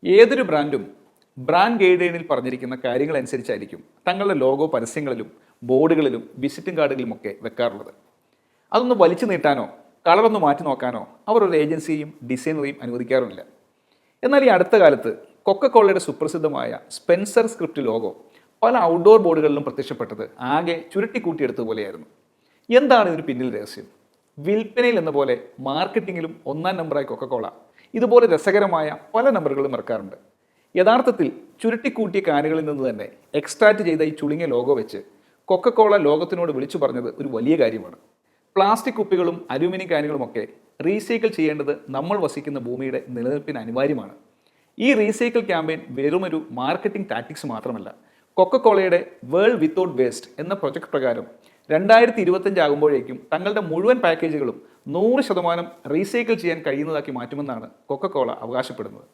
ഏതൊരു ബ്രാൻഡും ബ്രാൻഡ് ഗൈഡ്ലൈനിൽ പറഞ്ഞിരിക്കുന്ന കാര്യങ്ങൾ അനുസരിച്ചായിരിക്കും തങ്ങളുടെ ലോഗോ പരസ്യങ്ങളിലും ബോർഡുകളിലും വിസിറ്റിംഗ് കാർഡുകളിലുമൊക്കെ വെക്കാറുള്ളത്. അതൊന്ന് വലിച്ചു നീട്ടാനോ കളറൊന്ന് മാറ്റി നോക്കാനോ അവർ ഒരു ഏജൻസിയും ഡിസൈനറെയും അനുവദിക്കാറുമില്ല. എന്നാൽ ഈ അടുത്ത കാലത്ത് കൊക്കക്കോളയുടെ സുപ്രസിദ്ധമായ സ്പെൻസർ സ്ക്രിപ്റ്റ് ലോഗോ പല ഔട്ട്ഡോർ ബോർഡുകളിലും പ്രത്യക്ഷപ്പെട്ടത് ആകെ ചുരുട്ടിക്കൂട്ടിയെടുത്തതുപോലെയായിരുന്നു. എന്താണ് ഇതിന് പിന്നിൽ രഹസ്യം? വിൽപ്പനയിൽ എന്ന പോലെ മാർക്കറ്റിങ്ങിലും ഒന്നാം നമ്പറായി കൊക്കക്കോള ഇതുപോലെ രസകരമായ പല നമ്പറുകളും ഇറക്കാറുണ്ട്. യഥാർത്ഥത്തിൽ ചുരുട്ടിക്കൂട്ടിയ കാര്യങ്ങളിൽ നിന്ന് തന്നെ എക്സ്ട്രാക്ട് ചെയ്ത ഈ ചുളുങ്ങിയ ലോഗോ വെച്ച് കൊക്കക്കോള ലോകത്തിനോട് വിളിച്ചു പറഞ്ഞത് ഒരു വലിയ കാര്യമാണ്. പ്ലാസ്റ്റിക് കുപ്പികളും അലൂമിനിയം കാനുകളുമൊക്കെ റീസൈക്കിൾ ചെയ്യേണ്ടത് നമ്മൾ വസിക്കുന്ന ഭൂമിയുടെ നിലനിൽപ്പിന് അനിവാര്യമാണ്. ഈ റീസൈക്കിൾ ക്യാമ്പയിൻ വെറുമൊരു മാർക്കറ്റിംഗ് ടാക്ടിക്സ് മാത്രമല്ല, കൊക്കക്കോളയുടെ വേൾഡ് വിത്തൗട്ട് വേസ്റ്റ് എന്ന പ്രൊജക്ട് പ്രകാരം 2025 ആകുമ്പോഴേക്കും തങ്ങളുടെ മുഴുവൻ പാക്കേജുകളും 100% റീസൈക്കിൾ ചെയ്യാൻ കഴിയുന്നതാക്കി മാറ്റുമെന്നാണ് കൊക്കക്കോള അവകാശപ്പെടുന്നത്.